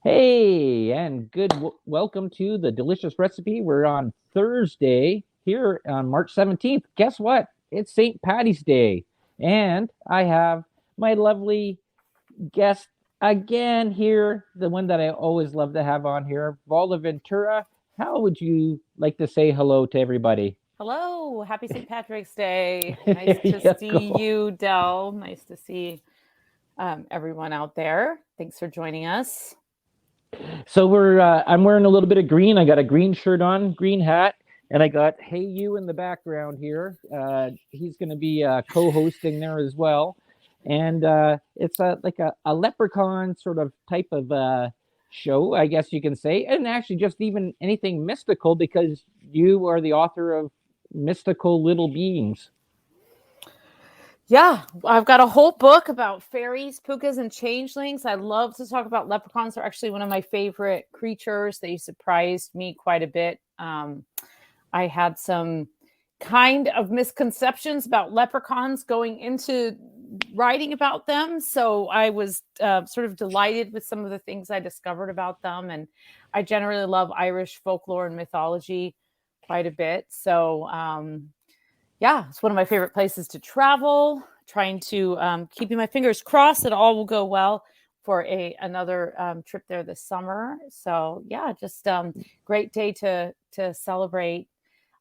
Hey, and welcome to the delicious recipe. We're on Thursday here on March 17th. Guess what? It's St. Paddy's Day. And I have my lovely guest again here, the one that I always love to have on here, Valda Ventura. How would you like to say hello to everybody? Hello, happy St. Patrick's Day. There Nice to you see go. you, Dell. Nice to see everyone out there. Thanks for joining us. So I'm wearing a little bit of green. I got a green shirt on, green hat, and I got Hey You in the background here. He's going to be co-hosting there as well, and it's like a leprechaun sort of type of show, I guess you can say, and actually just even anything mystical because you are the author of Mystical Little Beings. Yeah, I've got a whole book about fairies, pukas, and changelings. I love to talk about leprechauns. They're actually one of my favorite creatures. They surprised me quite a bit. I had some kind of misconceptions about leprechauns going into writing about them. So I was sort of delighted with some of the things I discovered about them. And I generally love Irish folklore and mythology quite a bit. So, yeah, it's one of my favorite places to travel. Trying to keeping my fingers crossed that all will go well for another trip there this summer. So yeah, just great day to celebrate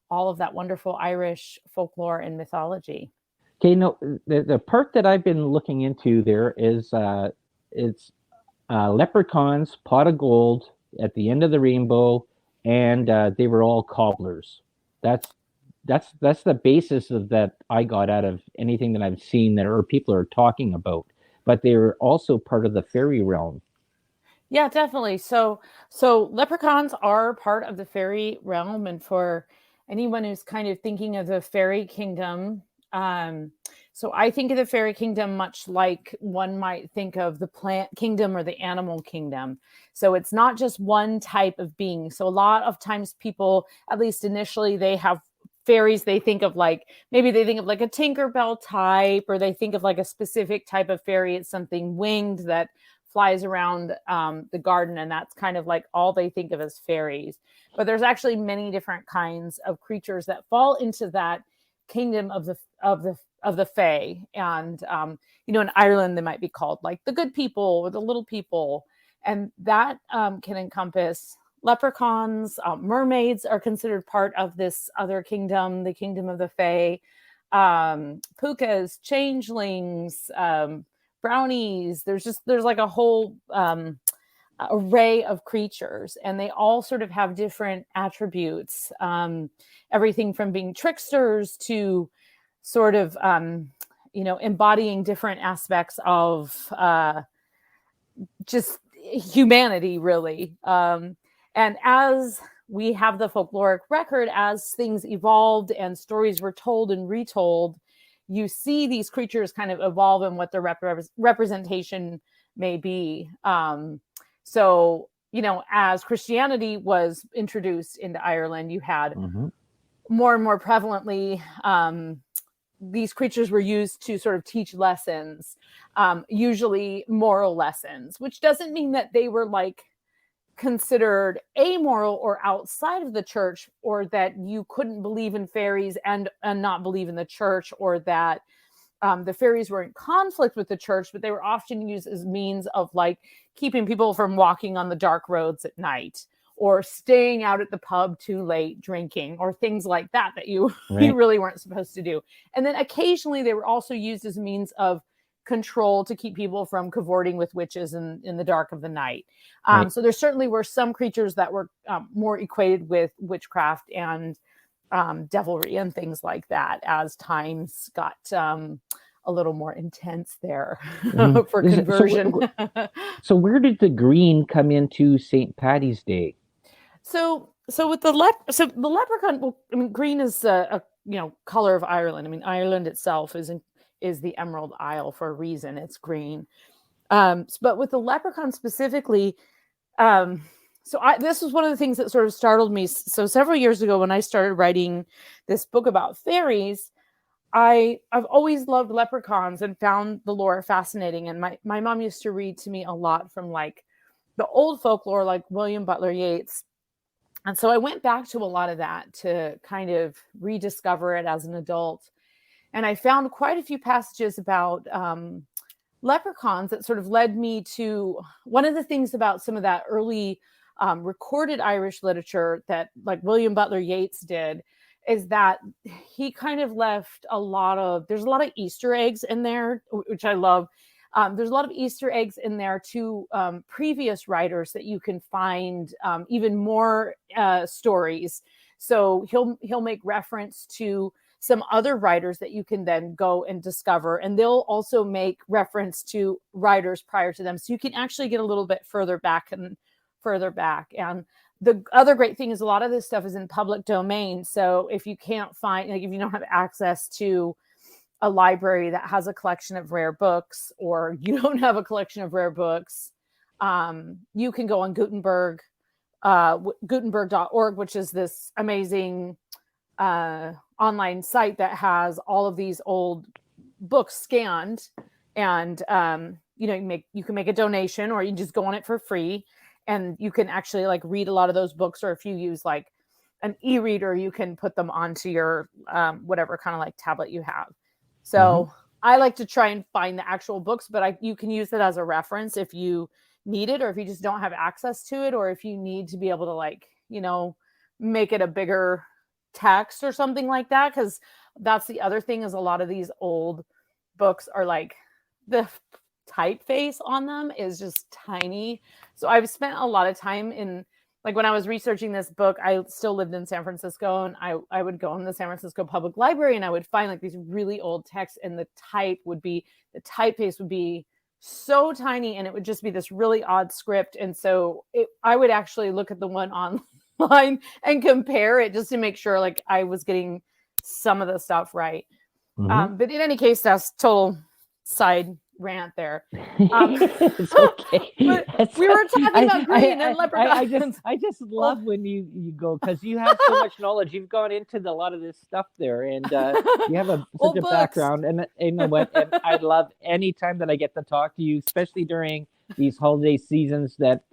all of that wonderful Irish folklore and mythology. Okay, no, the part that I've been looking into there is it's leprechauns, pot of gold at the end of the rainbow, and they were all cobblers. That's that's the basis of that I got out of anything that I've seen that or people are talking about. But they were also part of the fairy realm. Yeah, definitely. So leprechauns are part of the fairy realm, and for anyone who's kind of thinking of the fairy kingdom, um, so I think of the fairy kingdom much like one might think of the plant kingdom or the animal kingdom. So it's not just one type of being. So a lot of times people, at least initially, they have fairies they think of like maybe they think of like a Tinkerbell type, or they think of like a specific type of fairy. It's something winged that flies around the garden, and that's kind of like all they think of as fairies. But there's actually many different kinds of creatures that fall into that kingdom of the fae. And in Ireland they might be called like the good people or the little people, and that can encompass leprechauns. Mermaids are considered part of this other kingdom, the kingdom of the fae. Pukas, changelings, brownies. There's like a whole array of creatures, and they all sort of have different attributes. Everything from being tricksters to sort of embodying different aspects of just humanity, really. And as we have the folkloric record, as things evolved and stories were told and retold, you see these creatures kind of evolve in what their representation may be. So, as Christianity was introduced into Ireland, you had Hmm. more and more prevalently these creatures were used to sort of teach lessons, usually moral lessons, which doesn't mean that they were like considered amoral or outside of the church, or that you couldn't believe in fairies and not believe in the church, or that the fairies were in conflict with the church, but they were often used as means of like keeping people from walking on the dark roads at night, or staying out at the pub too late drinking, or things like that you you Right, really weren't supposed to do. And then occasionally they were also used as a means of control to keep people from cavorting with witches in the dark of the night. right. So there certainly were some creatures that were more equated with witchcraft and devilry and things like that as times got a little more intense there Mhm. for So, conversion. so where did the green come into St. Patty's Day? So with so the leprechaun, well, I mean, green is a color of Ireland. I mean, Ireland itself is the Emerald Isle for a reason. It's green. But with the leprechaun specifically, um, this was one of the things that sort of startled me. So several years ago, when I started writing this book about fairies, I've always loved leprechauns and found the lore fascinating. And my mom used to read to me a lot from like the old folklore like William Butler Yeats. And so I went back to a lot of that to kind of rediscover it as an adult. And I found quite a few passages about leprechauns that sort of led me to one of the things about some of that early recorded Irish literature that like William Butler Yeats did is that he kind of left there's a lot of Easter eggs in there, which I love. There's a lot of Easter eggs in there to previous writers that you can find even more stories. So he'll make reference to some other writers that you can then go and discover, and they'll also make reference to writers prior to them. So you can actually get a little bit further back and further back. And the other great thing is a lot of this stuff is in public domain. So if you can't find, like if you don't have access to a library that has a collection of rare books, or you don't have a collection of rare books, you can go on Gutenberg, Gutenberg.org, which is this amazing online site that has all of these old books scanned, and you can make a donation, or you can just go on it for free, and you can actually like read a lot of those books. Or if you use like an e-reader, you can put them onto your whatever kind of like tablet you have. So I like to try and find the actual books, but you can use it as a reference if you need it, or if you just don't have access to it, or if you need to be able to like, make it a bigger text or something like that. Because that's the other thing, is a lot of these old books are like the typeface on them is just tiny. So I've spent a lot of time in, like when I was researching this book, I still lived in San Francisco, and I would go in the San Francisco Public Library, and I would find like these really old texts, and the typeface would be so tiny, and it would just be this really odd script. And so I would actually look at the one online and compare it just to make sure like I was getting some of the stuff right. But in any case, that's total side rant there. It's okay. But we were talking about green and leprechauns. I just love when you go, because you have so much knowledge. You've gone into a lot of this stuff there, and you have such a background. And you know what? And I love any time that I get to talk to you, especially during these holiday seasons that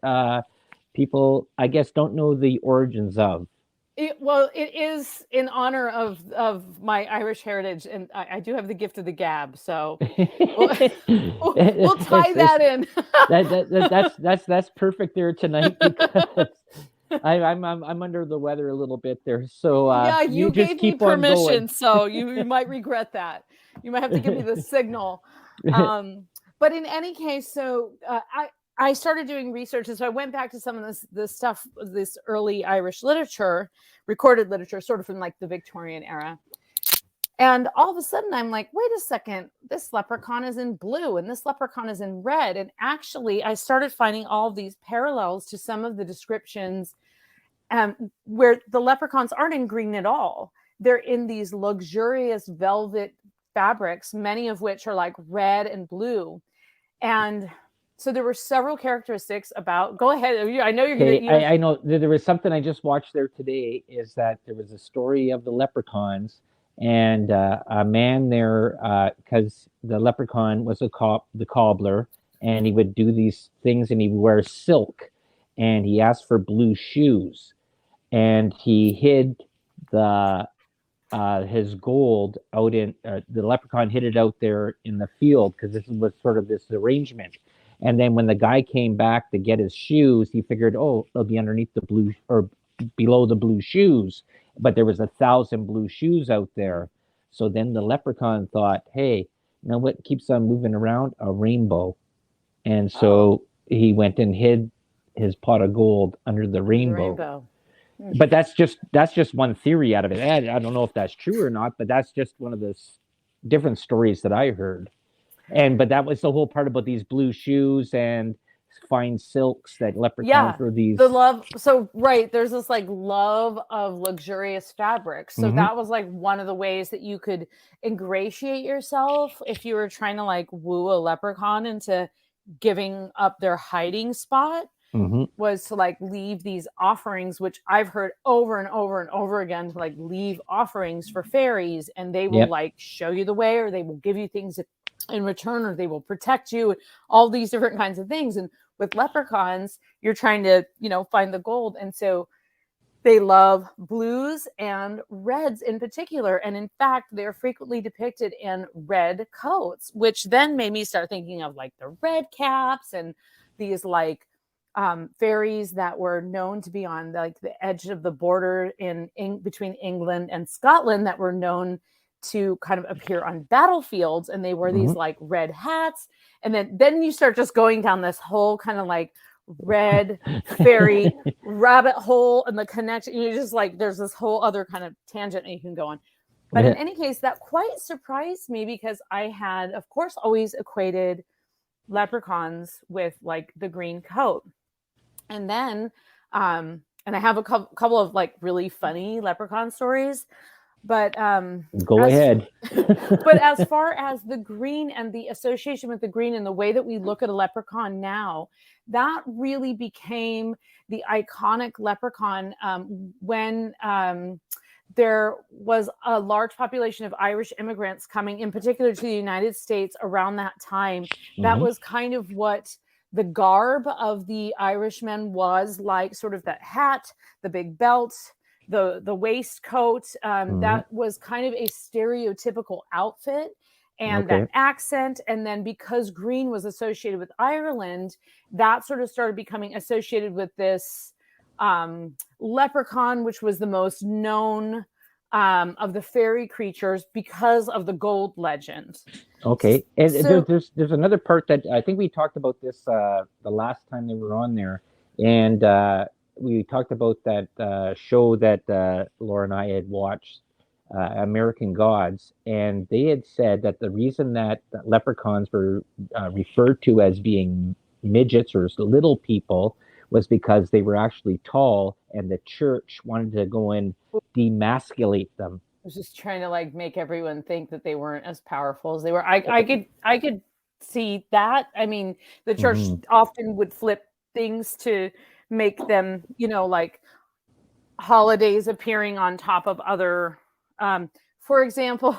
people, I guess, don't know the origins of. It is in honor of my Irish heritage, and I do have the gift of the gab, so we'll tie that in. That's perfect there tonight, because I'm under the weather a little bit there. So yeah, you just gave keep me permission, so you might regret that. You might have to give me the signal. But in any case, so I started doing research, and so I went back to some of this stuff, this early Irish literature, recorded literature, sort of from like the Victorian era. And all of a sudden, I'm like, wait a second, this leprechaun is in blue, and this leprechaun is in red. And actually, I started finding all of these parallels to some of the descriptions where the leprechauns aren't in green at all. They're in these luxurious velvet fabrics, many of which are like red and blue. And so there were several characteristics about. Go ahead. I know you're okay, going to. I know there was something I just watched there today. Is that there was a story of the leprechauns, and a man there, because the leprechaun was the cobbler, and he would do these things, and he would wear silk, and he asked for blue shoes, and he hid his gold out in the leprechaun hid it out there in the field, because this was sort of this arrangement. And then when the guy came back to get his shoes, he figured, oh, they'll be underneath the blue or below the blue shoes. But there was 1,000 blue shoes out there. So then the leprechaun thought, hey, you know what keeps on moving around? A rainbow. And so he went and hid his pot of gold under the rainbow. But that's just one theory out of it. I don't know if that's true or not, but that's just one of the different stories that I heard. But that was the whole part about these blue shoes and fine silks that leprechauns were these. The love. So, right. There's this like love of luxurious fabrics. So that was like one of the ways that you could ingratiate yourself if you were trying to like woo a leprechaun into giving up their hiding spot, was to like leave these offerings, which I've heard over and over and over again, to like leave offerings for fairies, and they will like show you the way, or they will give you things in return, or they will protect you, all these different kinds of things. And with leprechauns, you're trying to, find the gold. And so they love blues and reds in particular. And in fact, they're frequently depicted in red coats, which then made me start thinking of like the red caps and these like fairies that were known to be on like the edge of the border in between England and Scotland that were known to kind of appear on battlefields. And they wore these like red hats. And then you start just going down this whole kind of like red fairy rabbit hole and the connection. You're just like, there's this whole other kind of tangent that you can go on. But in any case, that quite surprised me because I had, of course, always equated leprechauns with like the green coat. And then, and I have a couple of like really funny leprechaun stories. But go ahead. But as far as the green and the association with the green and the way that we look at a leprechaun now, that really became the iconic leprechaun when there was a large population of Irish immigrants coming in particular to the United States around that time. That was kind of what the garb of the Irishmen was like, sort of that hat, the big belt, the waistcoat, that was kind of a stereotypical outfit and that accent. And then because green was associated with Ireland, that sort of started becoming associated with this leprechaun, which was the most known of the fairy creatures because of the gold legend. Okay. And so, there's another part that I think we talked about this the last time they were on there. And we talked about that show that Laura and I had watched, American Gods, and they had said that the reason that leprechauns were referred to as being midgets or little people was because they were actually tall, and the church wanted to go and demasculate them. I was just trying to like make everyone think that they weren't as powerful as they were. I could see that. I mean, the church often would flip things to make them, like holidays appearing on top of other, for example,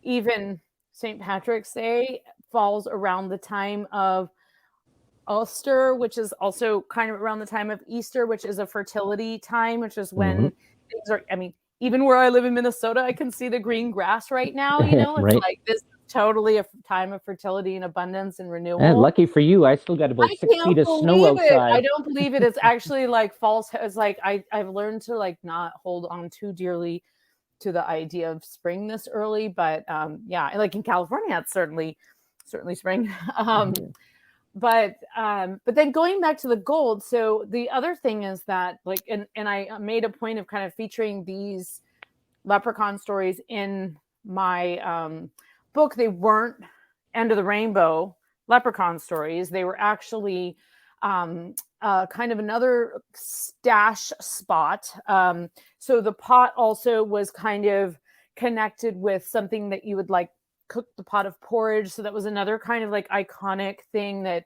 even St. Patrick's Day falls around the time of Ulster, which is also kind of around the time of Easter, which is a fertility time, which is when things are, I mean, even where I live in Minnesota, I can see the green grass right now, it's like this is totally a time of fertility and abundance and renewal. And lucky for you, I still got about 6 feet of snow outside. I don't believe it. It's actually like false. It's like I've learned to like not hold on too dearly to the idea of spring this early, but yeah, like in California, it's certainly spring. But then going back to the gold, so the other thing is that like, and I made a point of kind of featuring these leprechaun stories in my book. They weren't end of the rainbow leprechaun stories. They were actually kind of another stash spot. So the pot also was kind of connected with something that you would like cook the pot of porridge. So that was another kind of like iconic thing that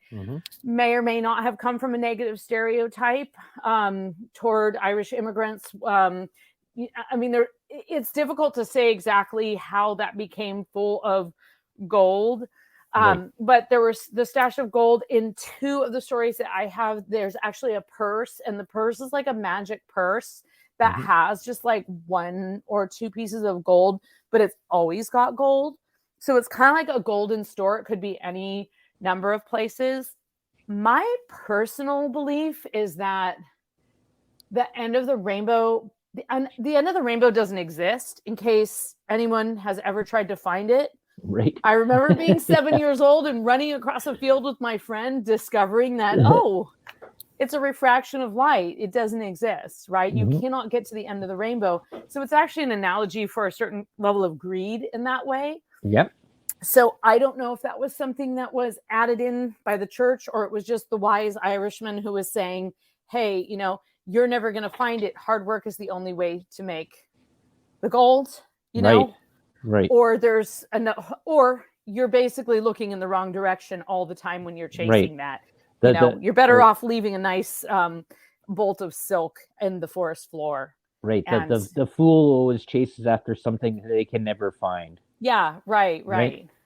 may or may not have come from a negative stereotype toward Irish immigrants. I mean, it's difficult to say exactly how that became full of gold. But there was the stash of gold in two of the stories that I have. There's actually a purse, and the purse is like a magic purse that has just like one or two pieces of gold, but it's always got gold. So it's kind of like a golden store. It could be any number of places. My personal belief is that the end of the rainbow, the end of the rainbow doesn't exist, in case anyone has ever tried to find it. Right. I remember being 7 years old and running across a field with my friend, discovering that, it's a refraction of light. It doesn't exist, right? You cannot get to the end of the rainbow. So it's actually an analogy for a certain level of greed in that way. Yep. So I don't know if that was something that was added in by the church, or it was just the wise Irishman who was saying, hey, you're never going to find it. Hard work is the only way to make the gold, know? Right. Or or you're basically looking in the wrong direction all the time when you're chasing that. You're better off leaving a nice bolt of silk in the forest floor. Right. The fool always chases after something they can never find. Yeah. Right.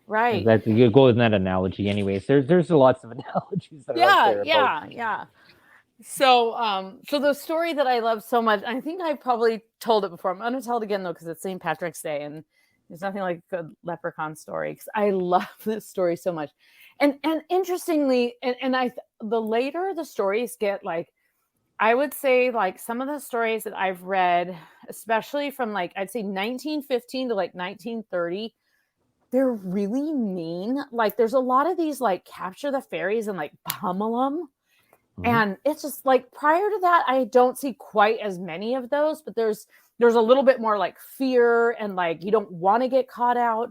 Right. That you go in that analogy, anyways. There's lots of analogies that are out Yeah, there about. yeah, yeah. So, so the story that I love so much, I think I probably told it before. I'm going to tell it again though, because it's St. Patrick's Day, and there's nothing like a good leprechaun story. Because I love this story so much, and interestingly, the later the stories get, like, I would say, like, some of the stories that I've read, especially from, like, I'd say 1915 to like 1930, they're really mean. Like, there's a lot of these, like, capture the fairies and like pummel them. And it's just like, prior to that, I don't see quite as many of those, but there's a little bit more like fear and like you don't want to get caught out.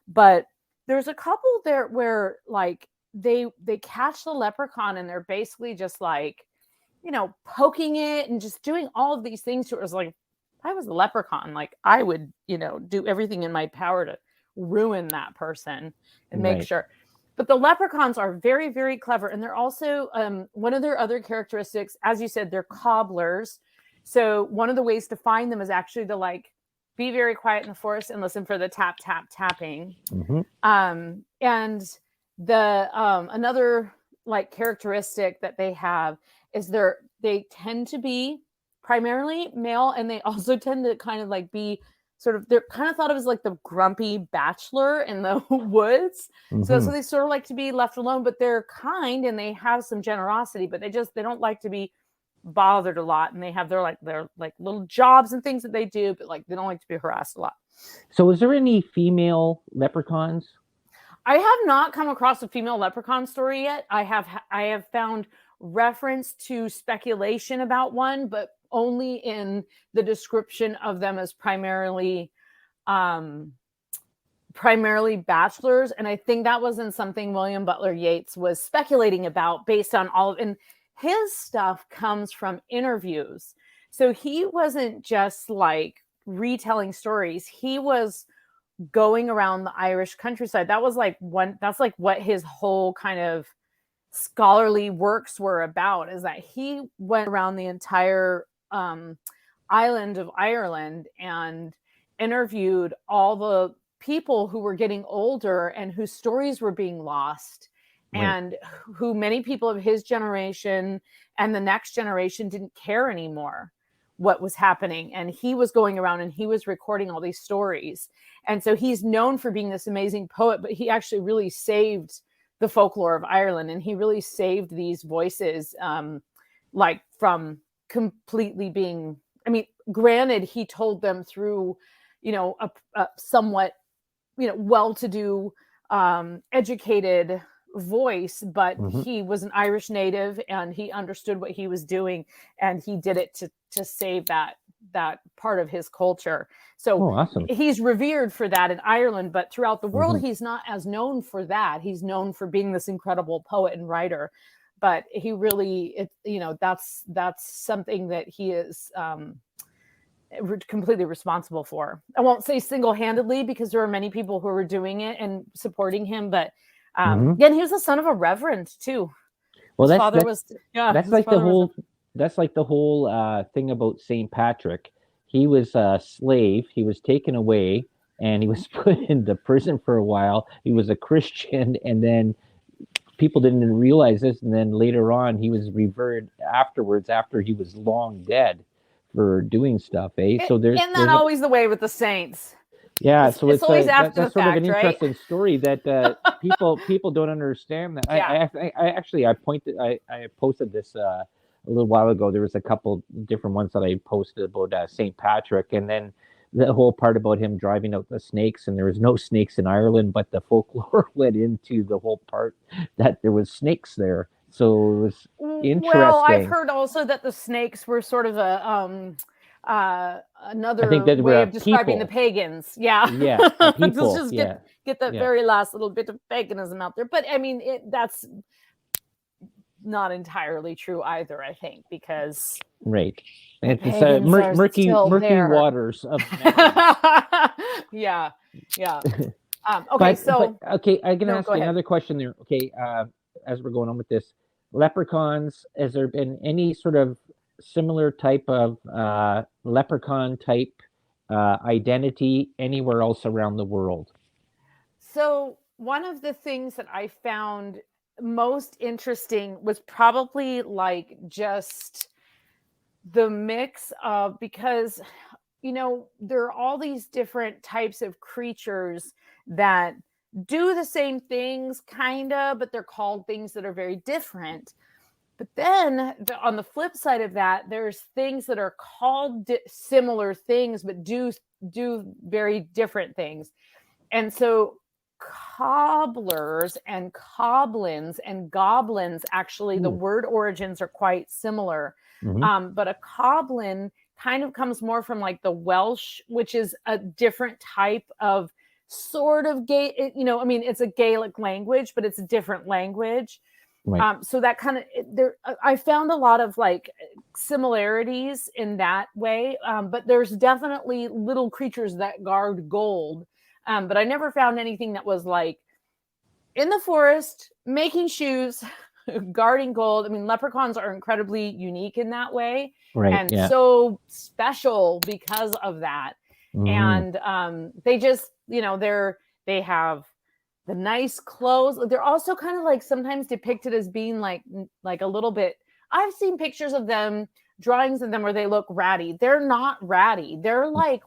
But there's a couple there where like they catch the leprechaun and they're basically just like, poking it and just doing all of these things to it. It was like, if I was the leprechaun, like I would, do everything in my power to ruin that person and make Right. sure. But the leprechauns are very, very clever. And they're also, one of their other characteristics, as you said, they're cobblers. So one of the ways to find them is actually to like be very quiet in the forest and listen for the tap, tap, tapping. And the another like characteristic that they have is they tend to be primarily male, and they also tend to kind of like be they're kind of thought of as like the grumpy bachelor in the woods. So they sort of like to be left alone, but they're kind and they have some generosity, but they don't like to be bothered a lot. And they have their little jobs and things that they do, but like they don't like to be harassed a lot. So is there any female leprechauns? I have not come across a female leprechaun story yet. I have found reference to speculation about one, but only in the description of them as primarily bachelors. And I think that wasn't something William Butler Yeats was speculating about based on and his stuff comes from interviews. So he wasn't just like retelling stories. He was going around the Irish countryside. That's like what his whole kind of scholarly works were about, is that he went around the entire island of Ireland and interviewed all the people who were getting older and whose stories were being lost, right, and who many people of his generation and the next generation didn't care anymore what was happening. And he was going around and he was recording all these stories. And so he's known for being this amazing poet, but he actually really saved the folklore of Ireland, and he really saved these voices, like from completely being, granted, he told them through, a somewhat, well-to-do, educated voice, but he was an Irish native and he understood what he was doing, and he did it to save that part of his culture. So awesome. He's revered for that in Ireland, but throughout the world, he's not as known for that. He's known for being this incredible poet and writer, but he really, that's something that he is completely responsible for. I won't say single-handedly, because there are many people who were doing it and supporting him, but again, he was the son of a reverend too. Well, that's like the whole thing about St. Patrick. He was a slave. He was taken away and he was put into prison for a while. He was a Christian, and then people didn't realize this. And then later on, he was revered afterwards, after he was long dead, for doing stuff. So isn't that always the way with the saints? Yeah, so it's always after that's the sort fact, of an interesting story that people don't understand. That I posted this a little while ago. There was a couple different ones that I posted about St. Patrick, and then the whole part about him driving out the snakes, and there was no snakes in Ireland, but the folklore went into the whole part that there was snakes there. So it was interesting. Well, I've heard also that the snakes were sort of another way of describing the pagans. Yeah. People. Let's just get that very last little bit of paganism out there. But that's not entirely true either, I think, because it's murky waters of yeah. Okay, I'm gonna ask you another question there. Okay, as we're going on with this, leprechauns, has there been any sort of similar type of leprechaun type identity anywhere else around the world? So one of the things that I found most interesting was probably like just the mix of, because there are all these different types of creatures that do the same things kind of, but they're called things that are very different. But then on the flip side of that, there's things that are called similar things but do very different things. And so cobblers and coblins and goblins, actually the word origins are quite similar. But a coblin kind of comes more from like the Welsh, which is a different type of sort of gay, I mean, it's a Gaelic language, but it's a different language. Right. So that kind of there, I found a lot of like similarities in that way. But there's definitely little creatures that guard gold. But I never found anything that was like in the forest making shoes, guarding gold. I mean, leprechauns are incredibly unique in that way, Right. and Yeah. so special because of that. And they just, they have the nice clothes. They're also kind of like sometimes depicted as being like a little bit. I've seen pictures of them, drawings of them where they look ratty. They're not ratty. They're like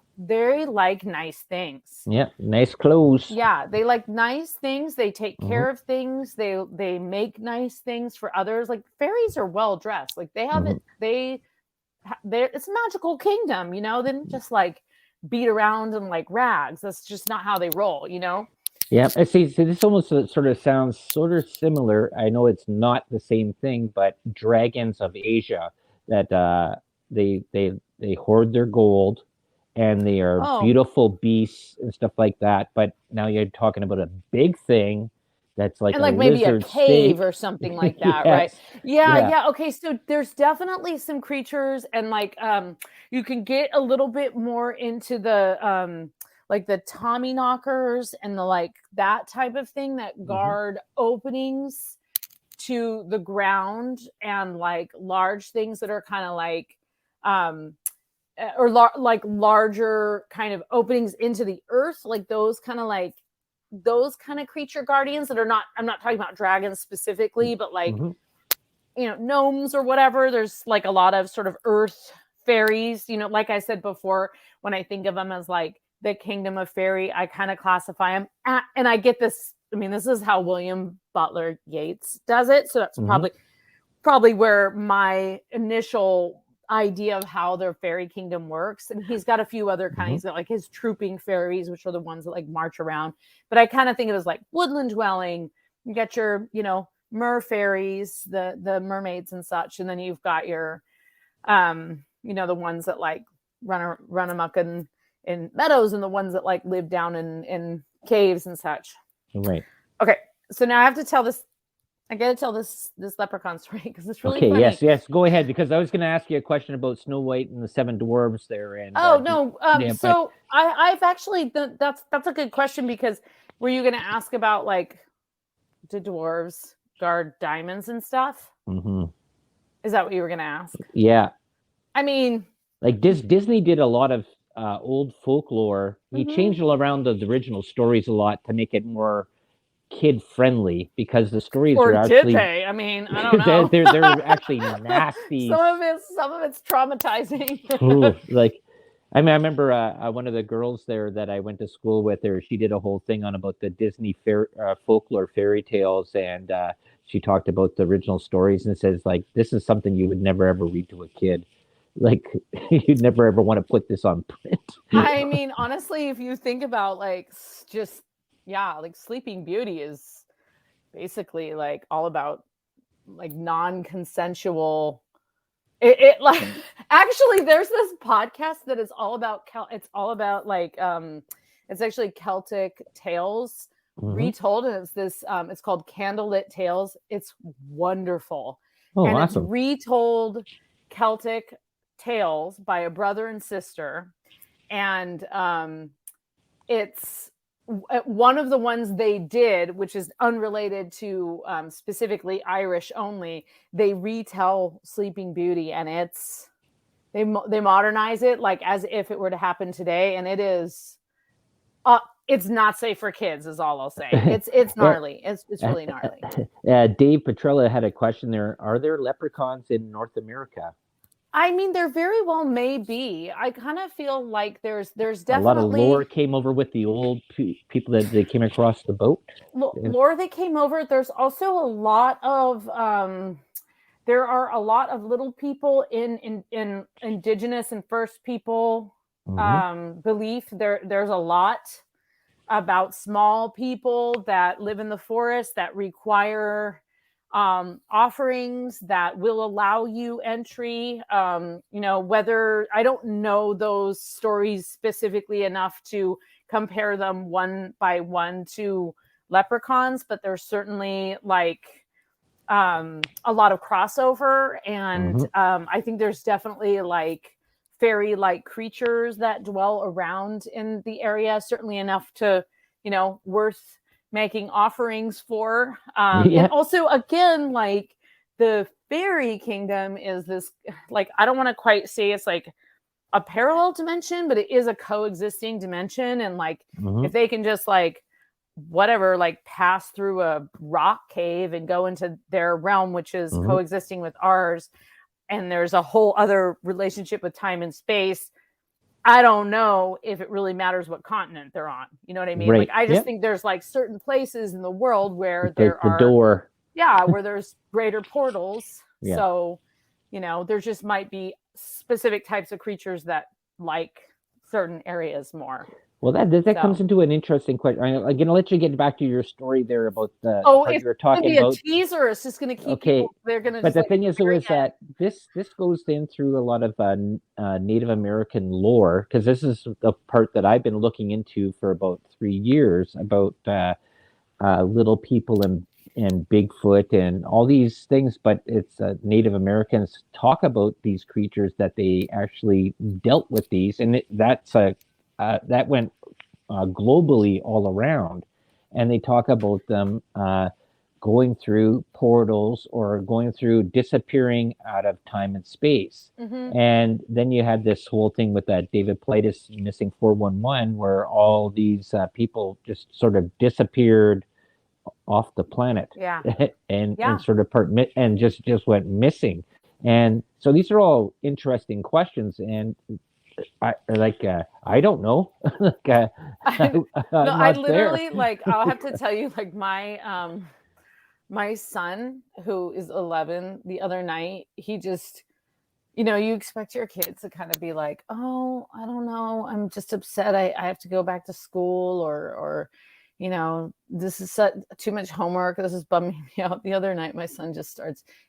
nice things. Yeah. Nice clothes. Yeah, they like nice things. They take care of things. They make nice things for others. Like fairies are well dressed. Like they have it. It's a magical kingdom. They don't just like beat around in like rags. That's just not how they roll. Yeah, I see. So this almost sort of sounds sort of similar. I know it's not the same thing, but dragons of Asia that they hoard their gold, and they are beautiful beasts and stuff like that. But now you're talking about a big thing that's like and a like maybe a lizard cave snake. or something like that, right? Yes. Yeah. Okay, so there's definitely some creatures, and like you can get a little bit more into the like the Tommy knockers and the like that type of thing that guard openings to the ground, and like large things that are kind of like like larger kind of openings into the earth, like those kind of creature guardians that are not, I'm not talking about dragons specifically, but like gnomes or whatever. There's like a lot of sort of earth fairies, like I said before, when I think of them as like the kingdom of fairy, I kind of classify them and I get this, I mean, this is how William Butler Yeats does it, so that's probably where my initial idea of how their fairy kingdom works. And he's got a few other kinds. He's got like his trooping fairies, which are the ones that like march around, but I kind of think of it as like woodland dwelling. You got your mer fairies, the mermaids and such, and then you've got your the ones that like run amok in meadows, and the ones that like live down in caves and such. Right. Okay, so now I have to tell this. I got to tell this leprechaun story because it's really funny. Yes. Go ahead, because I was going to ask you a question about Snow White and the Seven Dwarves there. And so I've actually that's a good question, because were you going to ask about like do dwarves guard diamonds and stuff? Is that what you were going to ask? Yeah. I mean, like Disney did a lot of old folklore. He changed around the original stories a lot to make it more kid friendly, because the stories or are actually, did they? I mean, I don't know. they're actually nasty. Some of it's traumatizing. Ooh, like, I mean, I remember one of the girls there that I went to school with her. She did a whole thing on about the Disney folklore fairy tales, and she talked about the original stories, and it says like this is something you would never ever read to a kid. Like you'd never ever want to put this on print. I mean, honestly, if you think about like just like Sleeping Beauty is basically like all about like non-consensual. It like actually there's this podcast that is all about it's all about like it's actually Celtic tales retold, and it's this it's called Candlelit Tales. It's wonderful. And awesome. It's retold Celtic tales by a brother and sister, and it's one of the ones they did, which is unrelated to specifically Irish only. They retell Sleeping Beauty, and it's they modernize it like as if it were to happen today, and it is It's not safe for kids is all I'll say. It's gnarly. It's really gnarly. Dave Petrella had a question there. Are there leprechauns in North America? I mean, there very well may be. I kind of feel like there's definitely a lot of lore came over with the old people that they came across the boat. Lore that came over. There's also a lot of there are a lot of little people in indigenous and first people belief. There's a lot about small people that live in the forest that require offerings that will allow you entry. Whether I don't know those stories specifically enough to compare them one by one to leprechauns, but there's certainly like a lot of crossover, and I think there's definitely like fairy-like creatures that dwell around in the area, certainly enough to, worth making offerings for. And also, again, like the fairy kingdom is this, like, I don't want to quite say it's like a parallel dimension, but it is a coexisting dimension. And like, if they can just like, whatever, like pass through a rock cave and go into their realm, which is coexisting with ours, and there's a whole other relationship with time and space, I don't know if it really matters what continent they're on. You know what I mean? Right. Like, I just think there's like certain places in the world where there the are door. Yeah, where there's greater portals. Yeah. So, there just might be specific types of creatures that like certain areas more. Well, that comes into an interesting question. I'm going to let you get back to your story there about the part it's you were talking going about. to be a teaser. It's just going to keep okay. people, they're going to. But the thing is that this goes in through a lot of Native American lore, because this is the part that I've been looking into for about 3 years about little people and Bigfoot and all these things. But it's Native Americans talk about these creatures that they actually dealt with these, and that went globally all around, and they talk about them going through portals or going through disappearing out of time and space. And then you had this whole thing with that David Plaitis missing 411, where all these people just sort of disappeared off the planet, and sort of and just went missing. And so these are all interesting questions, and I don't know. I literally like, I'll have to tell you, like my son, who is 11, the other night, he just, you expect your kids to kind of be like, oh, I don't know, I'm just upset I have to go back to school, or this is too much homework, this is bumming me out. The other night, my son just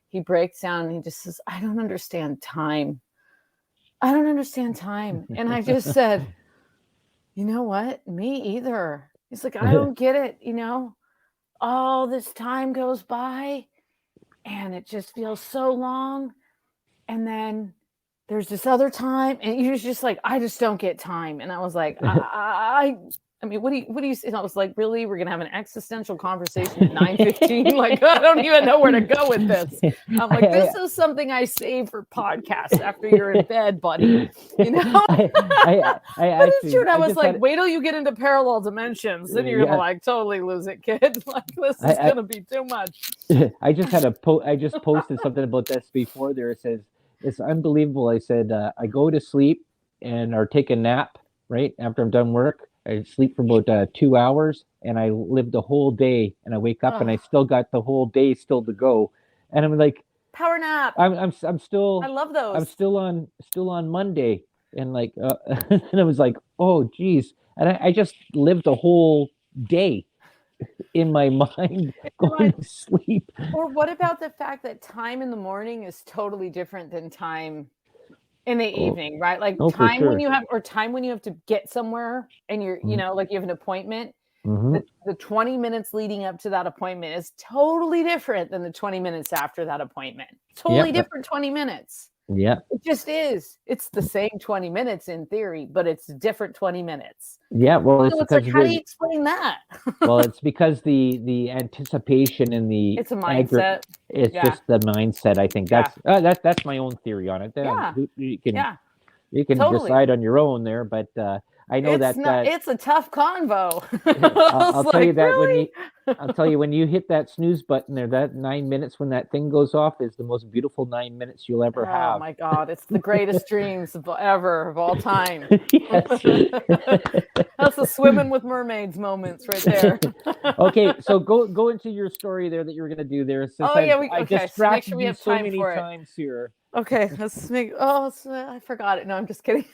he breaks down and he just says, I don't understand time. And I just said, you know what? Me either. He's like, I don't get it. All this time goes by and it just feels so long. And then there's this other time, and you're just like, I just don't get time. And I was like, I mean, what do you say? And I was like, really? We're going to have an existential conversation at 9:15? Like, I don't even know where to go with this. I'm like, this is something I save for podcasts after you're in bed, buddy. But it's true. And I was like, wait till you get into parallel dimensions. Then you're going to like totally lose it, kid. Like, this is going to be too much. I just posted something about this before there. It says, it's unbelievable. I said, I go to sleep or take a nap right after I'm done work. I sleep for about 2 hours, and I live the whole day, and I wake up and I still got the whole day still to go. And I'm like, power nap. I'm still, I love those. I'm still on Monday. And like, and I was like, oh geez. And I just lived the whole day in my mind going to sleep. Or what about the fact that time in the morning is totally different than time in the evening, right? Like time when you have to get somewhere and you're, like you have an appointment, the 20 minutes leading up to that appointment is totally different than the 20 minutes after that appointment. Totally different 20 minutes. Yeah. It just is. It's the same 20 minutes in theory, but it's different 20 minutes. Yeah. Well, it's like, how do you explain that? Well, it's because the anticipation and it's a mindset. It's just the mindset. I think that's my own theory on it. You can totally decide on your own there, but I know It's that not. It's a tough convo. I'll tell you that really? I'll tell you when you hit that snooze button there, that 9 minutes when that thing goes off is the most beautiful 9 minutes you'll ever Oh have. my God, it's the greatest dreams of all time. Yes. That's the swimming with mermaids moments right there. Okay, so go into your story there that you were going to do there. Since I Okay. So make distracted sure we you have so time many for it. times here. Okay, let's make. I forgot it. No, I'm just kidding.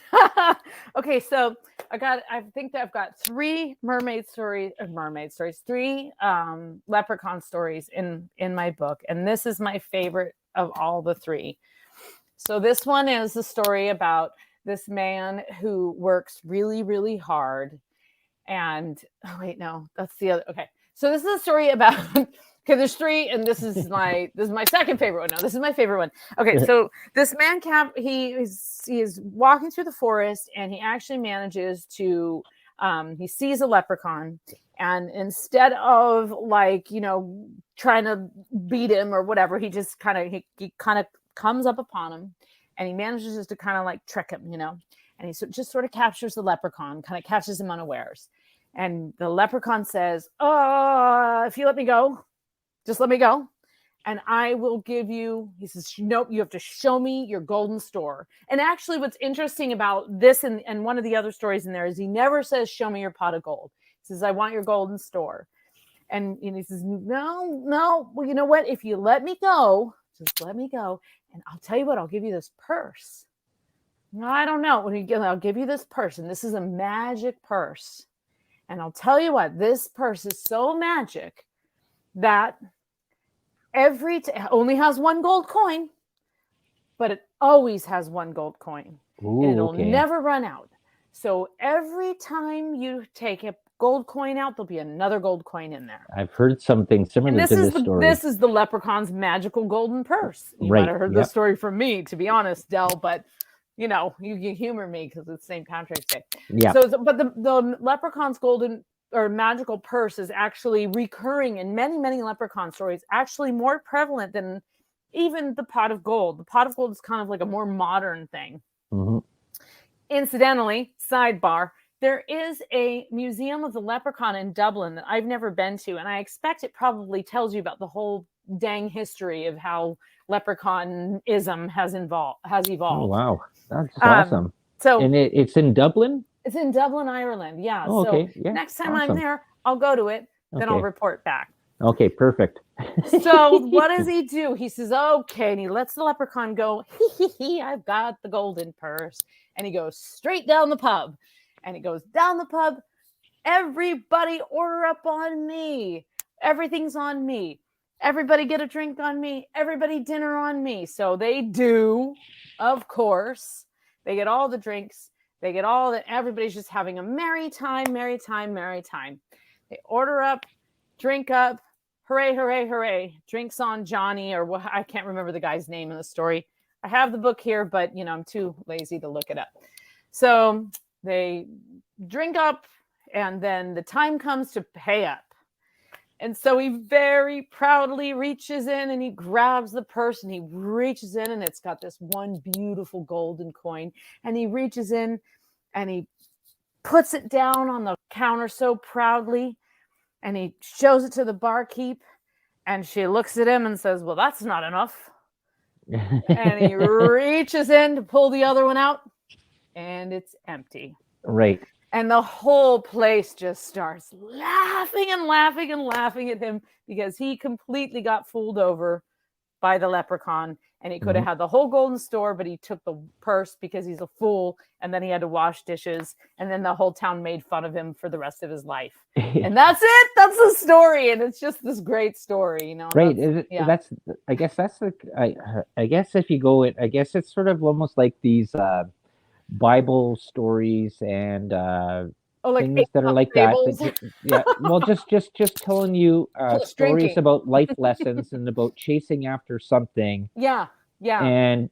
Okay, so I think that I've got three three leprechaun stories in my book, and this is my favorite of all the three. So this one is the story about this man who works really, really hard. And oh wait, no, that's the other. Okay, so this is a story about. Okay, there's three, and this is my second favorite one. No, this is my favorite one. Okay, so this man he is walking through the forest, and he actually manages to he sees a leprechaun, and instead of trying to beat him or whatever, he just kind of he kind of comes up upon him, and he manages to kind of like trick him, and he just sort of captures the leprechaun, kind of catches him unawares. And the leprechaun says, "Oh, if you let me go, just let me go, and I will give you," he says, "nope, you have to show me your golden store." And actually, what's interesting about this and one of the other stories in there is he never says, "Show me your pot of gold." He says, "I want your golden store." And he says, no, well, you know what? If you let me go, just let me go, and I'll tell you what, I'll give you this purse. No, I don't know. I'll give you this purse, and this is a magic purse. And I'll tell you what, this purse is so magic that only has one gold coin, but it always has one gold coin. Ooh, and it'll okay. never run out. So every time you take a gold coin out, there'll be another gold coin in there. I've heard something similar to this story. This is the leprechaun's magical golden purse. You might have heard this story from me, to be honest, Del, but you humor me because it's St. Patrick's Day. Yeah. But the leprechaun's golden or magical purse is actually recurring in many, many leprechaun stories, actually more prevalent than even the pot of gold. The pot of gold is kind of like a more modern thing. Mm-hmm. Incidentally, sidebar, there is a museum of the leprechaun in Dublin that I've never been to, and I expect it probably tells you about the whole dang history of how leprechaunism has evolved. Oh, wow. That's awesome. And it's in Dublin? It's in Dublin, Ireland. Yeah. Oh, okay. Yeah. Next time I'm there, I'll go to it. Then I'll report back. Okay, perfect. So what does he do? He says, okay, and he lets the leprechaun go. I've got the golden purse. And he goes straight down the pub. And he goes down the pub. Everybody order up on me. Everything's on me. Everybody get a drink on me. Everybody dinner on me. So they do, of course. They get all the drinks. They get all that. Everybody's just having a merry time, merry time, merry time. They order up, drink up. Hooray, hooray, hooray. Drinks on Johnny, or what? I can't remember the guy's name in the story. I have the book here, but I'm too lazy to look it up. So they drink up, and then the time comes to pay up. And so he very proudly reaches in and he grabs the purse and he reaches in, and it's got this one beautiful golden coin. And he reaches in and he puts it down on the counter so proudly, and he shows it to the barkeep, and she looks at him and says, well, that's not enough. And he reaches in to pull the other one out, and it's empty. Right. And the whole place just starts laughing and laughing and laughing at him because he completely got fooled over by the leprechaun. And he could have had the whole golden store, but he took the purse because he's a fool. And then he had to wash dishes. And then the whole town made fun of him for the rest of his life. And that's it. That's the story. And it's just this great story, Right. I guess that's I guess if you go it, I guess it's sort of almost like these Bible stories and things that are like that. Yeah. Well, just telling you stories drinking about life lessons and about chasing after something. Yeah. And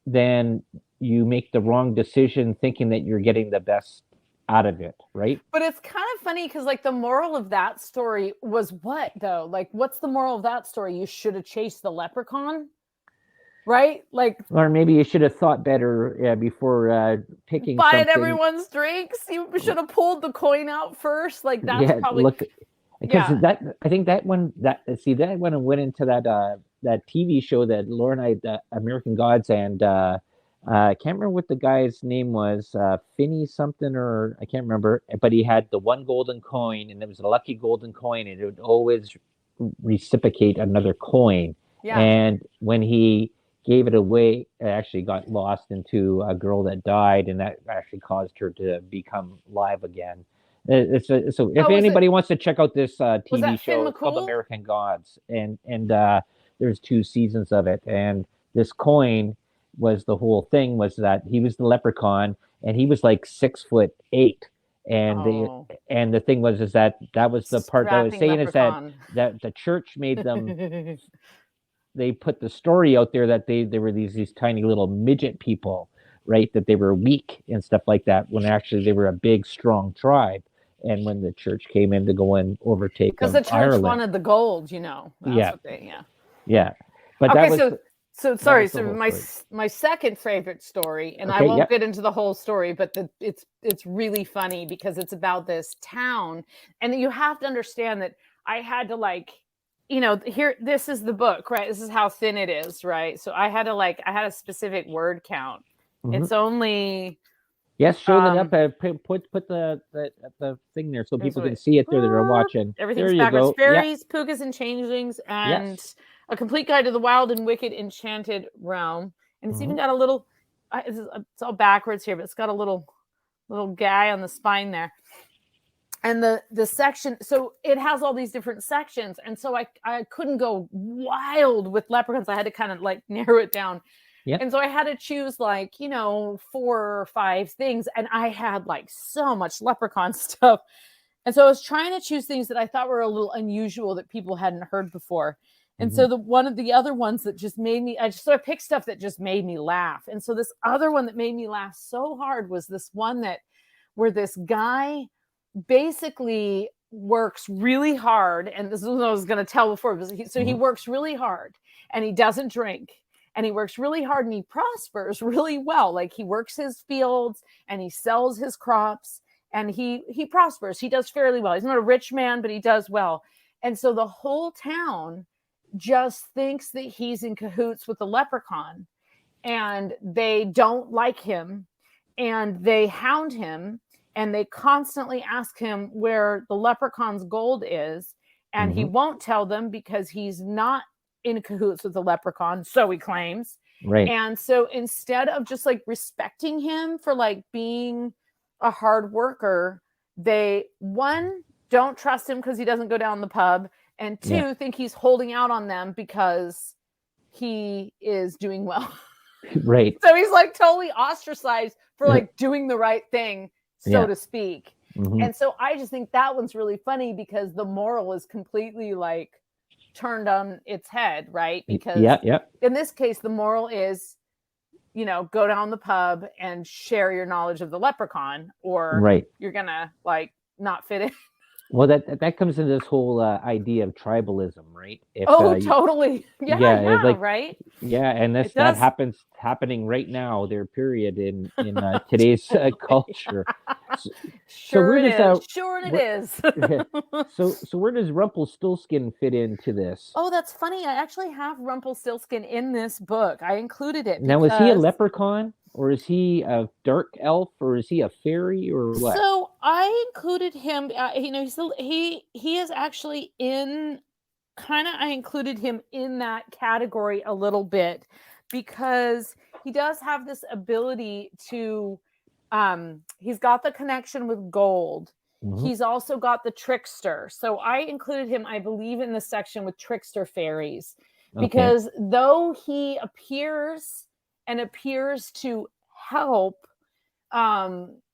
then you make the wrong decision thinking that you're getting the best out of it, right? But it's kind of funny because the moral of that story was what, though? What's the moral of that story? You should have chased the leprechaun? right? Like Or maybe you should have thought better before picking buying something. everyone's drinks. You should have pulled the coin out first. Like that's Yeah, probably look, because yeah. that I think that one that see that one went into that TV show that Laura and I, American Gods, and I can't remember what the guy's name was, Finney something, or I can't remember, but he had the one golden coin, and it was a lucky golden coin, and it would always reciprocate another coin. Yeah. And when he gave it away, it actually got lost into a girl that died, and that actually caused her to become live again. So if Oh, anybody wants to check out this was TV that Finn show, it's called McCool? American Gods, and there's 2 seasons of it. And this coin was the whole thing, was that he was the leprechaun, and he was like 6'8", and Oh, the thing was is that was the part that I was strapping saying, is that leprechaun. the church made them, they put the story out there that they were these tiny little midget people, right? That they were weak and stuff like that, when actually they were a big, strong tribe. And when the church came in to go and overtake Because the of church Ireland, wanted the gold, you know. That's yeah, what they, yeah. yeah. But Okay, so that sorry. was the So whole my story. my second favorite story, and I Okay, won't yep. get into the whole story, but it's really funny because it's about this town, and you have to understand that I had to like, here, this is the book, right? This is how thin it is, right? So I had to I had a specific word count. Mm-hmm. It's only Yes, show that up. Put the thing there so people can see it there that are watching. There everything's you backwards. go. Yeah. Fairies, pugas, and changelings, and Yes. a complete guide to the wild and wicked enchanted realm. And it's Mm-hmm. even got a little. It's all backwards here, but it's got a little guy on the spine there. And the section, so it has all these different sections, and so I couldn't go wild with leprechauns. I had to kind of like narrow it down. Yeah. And so I had to choose 4 or 5 things. And I had like so much leprechaun stuff. And so I was trying to choose things that I thought were a little unusual that people hadn't heard before. And Mm-hmm. so one of the other ones that just made me, I just sort of picked stuff that just made me laugh. And so this other one that made me laugh so hard was this one where this guy basically works really hard. And this is what I was going to tell before. He works really hard and he doesn't drink. And he works really hard and he prospers really well. Like he works his fields and he sells his crops and he prospers. He does fairly well. He's not a rich man, but he does well. And so the whole town just thinks that he's in cahoots with the leprechaun and they don't like him and they hound him and they constantly ask him where the leprechaun's gold is. And he won't tell them because he's not in cahoots with the leprechaun, so he claims. Right. And so instead of just like respecting him for like being a hard worker, they don't trust him because he doesn't go down the pub, and 2 think he's holding out on them because he is doing well. Right. So he's like totally ostracized for like doing the right thing, so to speak. Mm-hmm. And so I just think that one's really funny because the moral is completely like turned on its head, right? Because in this case, the moral is, go down the pub and share your knowledge of the leprechaun, or you're gonna like not fit in. Well, that comes into this whole idea of tribalism, right? If, totally. Yeah, like, right? Yeah, and that happening right now, their period in today's culture. Sure it is. So where does Rumpelstiltskin fit into this? Oh, that's funny. I actually have Rumpelstiltskin in this book. I included it. Now, is he a leprechaun, or is he a dark elf, or is he a fairy, or what? So I included him. He is actually in I included him in that category a little bit because he does have this ability to. He's got the connection with gold. Mm-hmm. He's also got the trickster. So I included him, I believe, in the section with trickster fairies, because though he appears to help,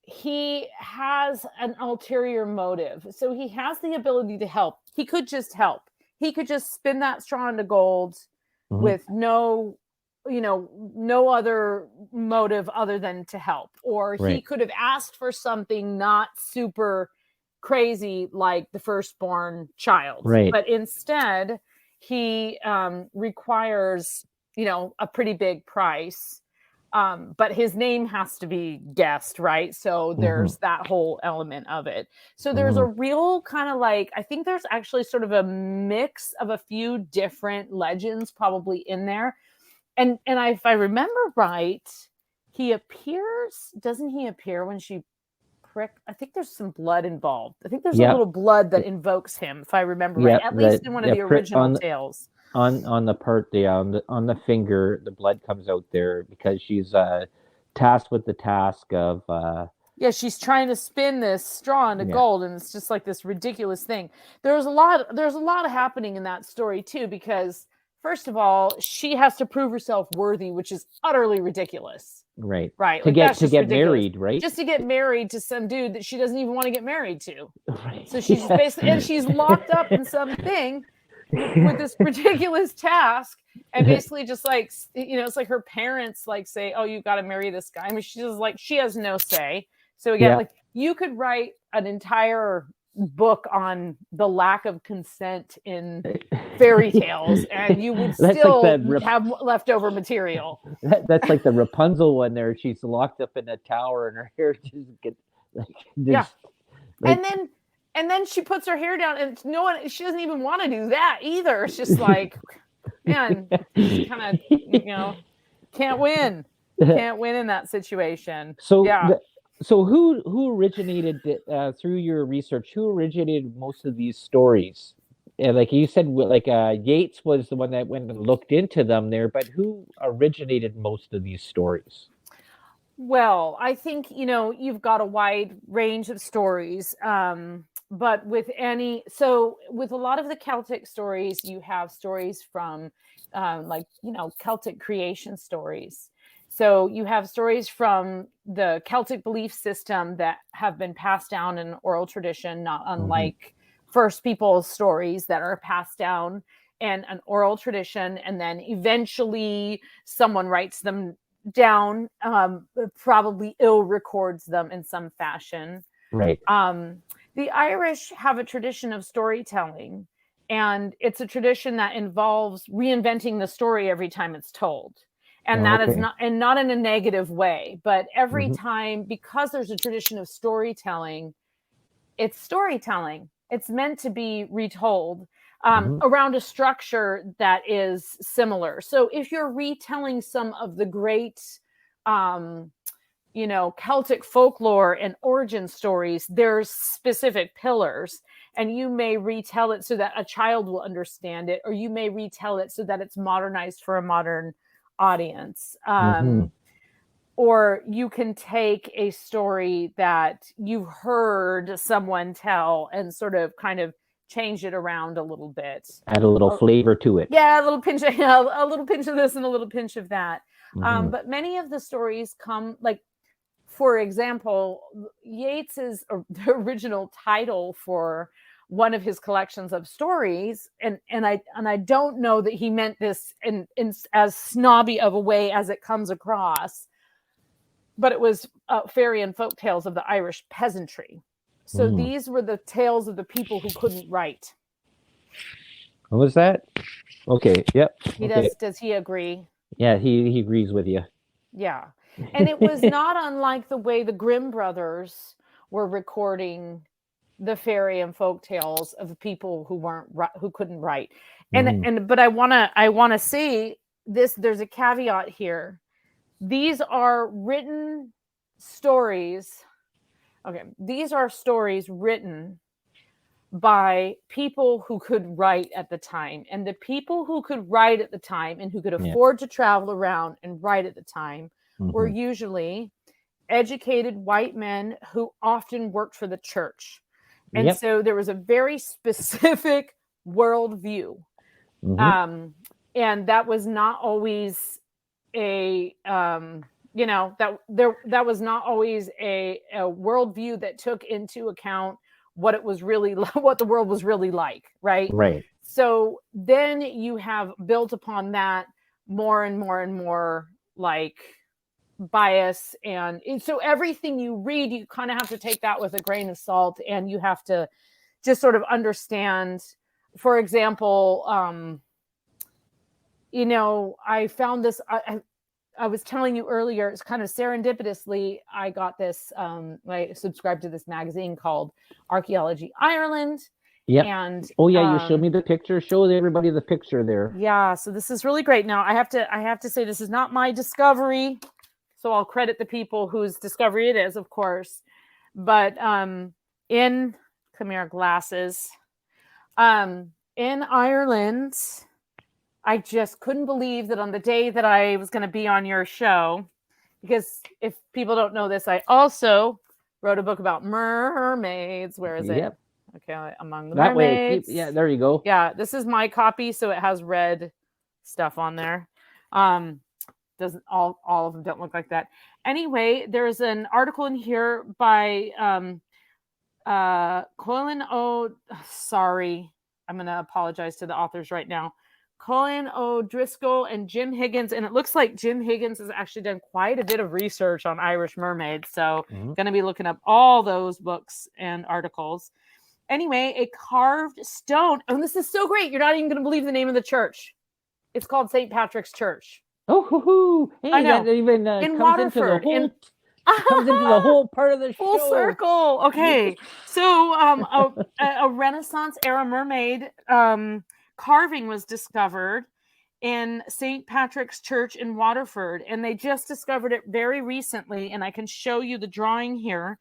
he has an ulterior motive. So he has the ability to help. He could just help. He could just spin that straw into gold with no other motive other than to help. Or he could have asked for something not super crazy like the firstborn child. But instead, he requires, a pretty big price. But his name has to be guessed, right? So there's that whole element of it. So there's a real kind of like, I think there's actually sort of a mix of a few different legends probably in there. And if I remember right, doesn't he appear when she I think there's some blood involved. I think there's a little blood that invokes him, if I remember right, at least in one of the original tales. On the part, on the finger, the blood comes out there because she's tasked with the task of she's trying to spin this straw into gold, and it's just like this ridiculous thing. There's a lot happening in that story too, because first of all, she has to prove herself worthy, which is utterly ridiculous. Right. To get married, right? Just to get married to some dude that she doesn't even want to get married to. Right. So she's basically, and she's locked up in something with this ridiculous task, and basically just like, it's like her parents like say, oh, you got to marry this guy. I mean, she's just like, she has no say. So again, like you could write an entire book on the lack of consent in fairy tales, and you would still have leftover material. That's like the Rapunzel one there. She's locked up in a tower, and her hair just gets and then she puts her hair down, and she doesn't even want to do that either. It's just like, man, kind of can't win in that situation. So who originated through your research? Who originated most of these stories? And like you said, like Yeats was the one that went and looked into them there. But who originated most of these stories? Well, I think you've got a wide range of stories, but with a lot of the Celtic stories, you have stories from Celtic creation stories. So you have stories from the Celtic belief system that have been passed down in oral tradition, not unlike First Peoples stories that are passed down in an oral tradition. And then eventually someone writes them down, probably ill records them in some fashion. Right. The Irish have a tradition of storytelling, and it's a tradition that involves reinventing the story every time it's told. And that is not in a negative way, but every time, because there's a tradition of storytelling, it's storytelling. It's meant to be retold around a structure that is similar. So if you're retelling some of the great, Celtic folklore and origin stories, there's specific pillars, and you may retell it so that a child will understand it, or you may retell it so that it's modernized for a modern audience. Or you can take a story that you've heard someone tell and sort of kind of change it around a little bit, add a little flavor to it. A little pinch of this and a little pinch of that. But many of the stories come, like, for example, Yeats's the original title for one of his collections of stories, and I don't know that he meant this in as snobby of a way as it comes across, but it was fairy and folk tales of the Irish peasantry. So these were the tales of the people who couldn't write. What was that? Okay, yep. Does he agree? Yeah, he agrees with you. Yeah. And it was not unlike the way the Grimm brothers were recording the fairy and folk tales of the people who couldn't write. But I want to say this, there's a caveat here. These are written stories. Okay, these are stories written by people who could write at the time. And the people who could write at the time and who could afford to travel around and write at the time were usually educated white men who often worked for the church. And so there was a very specific worldview. And that was not always that was not always a worldview that took into account what the world was really like, right? Right. So then you have built upon that more and more and more like bias, and so everything you read, you kind of have to take that with a grain of salt, and you have to just sort of understand. For example, I found this. I was telling you earlier, it's kind of serendipitously, I got this, I subscribed to this magazine called Archaeology Ireland. Yep. And Oh yeah, you showed me the picture. Show everybody the picture there. yeah, so this is really great. Now I have to say this is not my discovery. So I'll credit the people whose discovery it is, of course. But in come here, glasses. In Ireland, I just couldn't believe that on the day that I was going to be on your show, because if people don't know this, I also wrote a book about mermaids. Where is it? Yep. Okay, among the That mermaids. way. Yeah, there you go. Yeah, this is my copy, so it has red stuff on there. Doesn't all of them don't look like that. Anyway, there's an article in here by Colin O. Sorry, I'm going to apologize to the authors right now. Colin O'Driscoll and Jim Higgins, and it looks like Jim Higgins has actually done quite a bit of research on Irish mermaids, so going to be looking up all those books and articles. Anyway, a carved stone. Oh, this is so great. You're not even going to believe the name of the church. It's called St. Patrick's Church. Oh, hoo-hoo. Hey, I know. That even in comes Waterford. Comes into the whole part of the show. Full circle. Okay. So a Renaissance era mermaid carving was discovered in St. Patrick's Church in Waterford. And they just discovered it very recently. And I can show you the drawing here.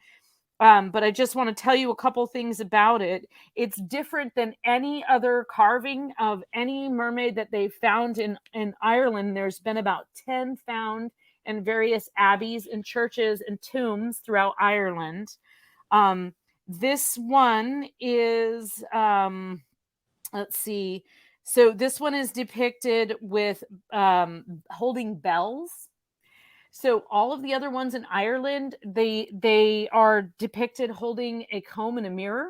But I just want to tell you a couple things about it. It's different than any other carving of any mermaid that they've found in Ireland. There's been about 10 found in various abbeys and churches and tombs throughout Ireland. This one is, let's see. So this one is depicted with holding bells. So all of the other ones in Ireland, they are depicted holding a comb and a mirror.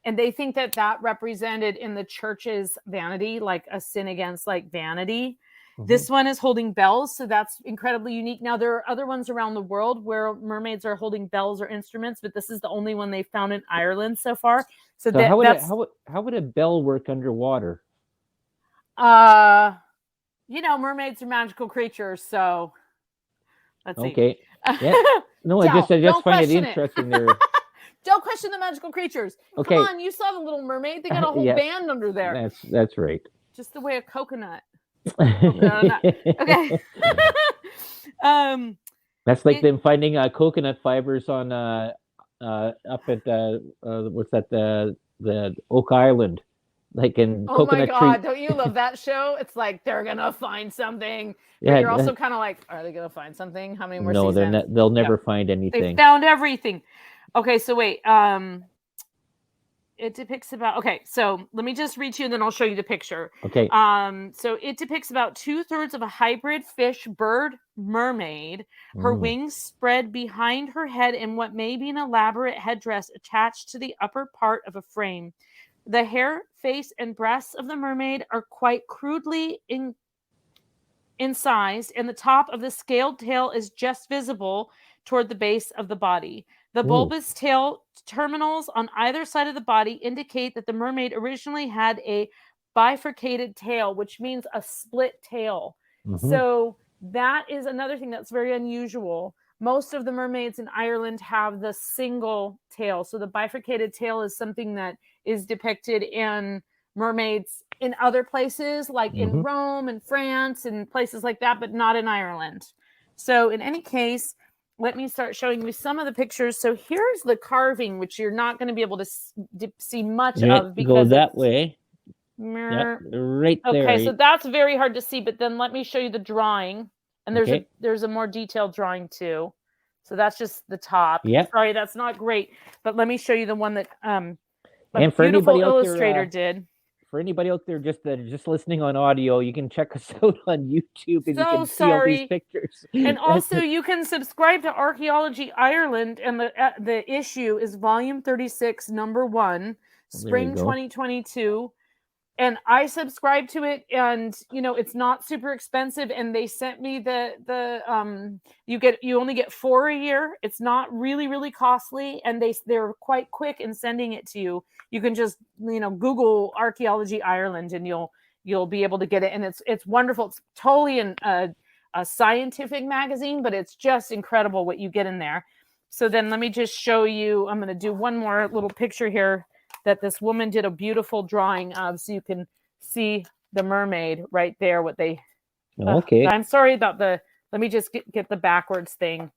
And they think that represented in the church's vanity, like a sin against like vanity. Mm-hmm. This one is holding bells. So that's incredibly unique. Now, there are other ones around the world where mermaids are holding bells or instruments, but this is the only one they found in Ireland so far. So how would a bell work underwater? Mermaids are magical creatures. So let's see. Okay. Yeah. No, I just find it interesting there. Don't question the magical creatures. Okay. Come on, you saw the Little Mermaid. They got a whole band under there. That's right. Just the way a coconut. Okay. That's like them finding coconut fibers on up at what's that the Oak Island, like in Coconut Tree. Oh my God! Tree. Don't you love that show? It's like they're gonna find something. But you're also kind of like, are they gonna find something? How many more seasons? No, they'll never find anything. They found everything. Okay, so wait. It depicts about, so let me just read to you and then I'll show you the picture. Okay. So it depicts about 2/3 of a hybrid fish bird mermaid. Her wings spread behind her head in what may be an elaborate headdress attached to the upper part of a frame. The hair, face, and breasts of the mermaid are quite crudely incised, and the top of the scaled tail is just visible toward the base of the body. The bulbous tail terminals on either side of the body indicate that the mermaid originally had a bifurcated tail, which means a split tail. Mm-hmm. So that is another thing that's very unusual. Most of the mermaids in Ireland have the single tail. So the bifurcated tail is something that is depicted in mermaids in other places, like in Rome and France and places like that, but not in Ireland. So in any case, let me start showing you some of the pictures. So here's the carving, which you're not going to be able to see much of because go that way. Yep, right there. Okay, so that's very hard to see. But then let me show you the drawing, and there's a more detailed drawing too. So that's just the top. Yep. Sorry, that's not great. But let me show you the one that and for beautiful illustrator did. For anybody out there just listening on audio, you can check us out on YouTube and you can see all these pictures. And also you can subscribe to Archaeology Ireland, and the issue is volume 36, number 1, spring 2022. And I subscribed to it, and it's not super expensive. And they sent me you only get 4 a year. It's not really, really costly, and they're quite quick in sending it to you. You can just Google Archaeology Ireland, and you'll you'll be able to get it. And it's wonderful. It's totally a scientific magazine, but it's just incredible what you get in there. So then let me just show you. I'm going to do one more little picture here that this woman did a beautiful drawing of, so you can see the mermaid right there. What they Okay. I'm sorry about the. Let me just get the backwards thing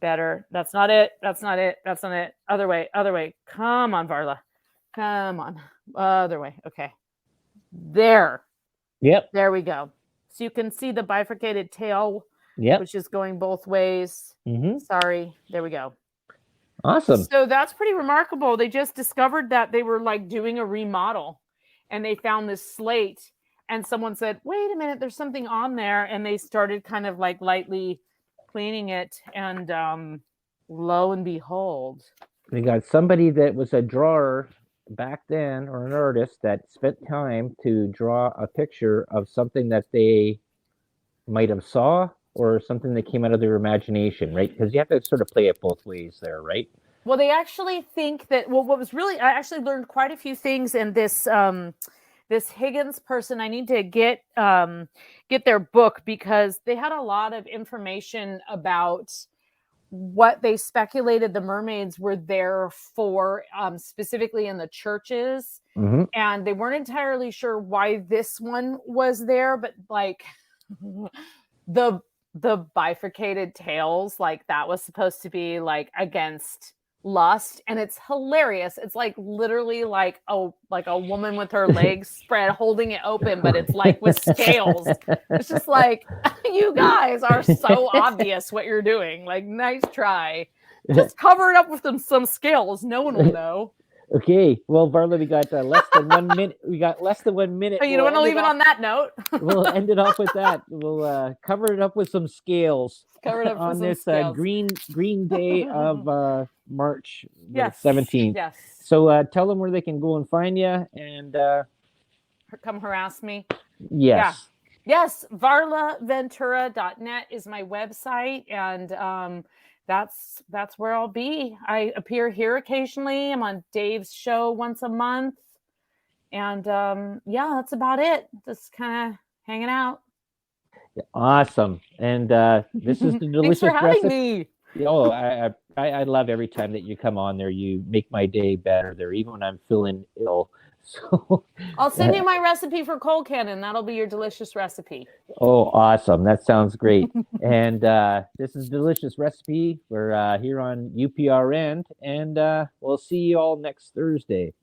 better. That's not it. That's not it. That's not it. Other way. Other way. Come on, Varla. Come on. Other way. Okay. There. Yep. There we go. So you can see the bifurcated tail, Yep. which is going both ways. Mm-hmm. Sorry. There we go. Awesome. So that's pretty remarkable. They just discovered that they were like doing a remodel, and they found this slate, and someone said, wait a minute, there's something on there. And they started kind of like lightly cleaning it. And lo and behold, We got somebody that was a drawer back then, or an artist that spent time to draw a picture of something that they might have saw, or something that came out of their imagination, right? Because you have to sort of play it both ways there, right? well, they actually think that, well, what was really, I actually learned quite a few things in this, this Higgins person. I need to get their book, because they had a lot of information about what they speculated the mermaids were there for, specifically in the churches. Mm-hmm. And they weren't entirely sure why this one was there, but like the bifurcated tails, like that was supposed to be like against lust. And it's hilarious. It's like literally like a woman with her legs spread holding it open, but it's like with scales. It's just like, you guys are so obvious what you're doing. Like, nice try. Just cover it up with some scales. No one will know. Okay, well, Varla, we got less than 1 minute. We got less than 1 minute. Oh, you don't want to leave it on that note? We'll end it off with that. We'll cover it up with some scales. Cover it up on with this some scales. green day of March Yes. 17th. Yes. So tell them where they can go and find you, and come harass me. yes. Yeah. Yes, varlaventura.net is my website, and that's where I'll be. I appear here occasionally. I'm on Dave's show once a month. And yeah, that's about it. Just kind of hanging out. Awesome. And this is the delicious Thanks for having recipe. me. Oh, I love every time that you come on there. You make my day better there, even when I'm feeling ill. So I'll send you my recipe for cold cannon. That'll be your delicious recipe. Oh, awesome. That sounds great. And this is Delicious Recipe. We're here on UPRN, and we'll see you all next Thursday.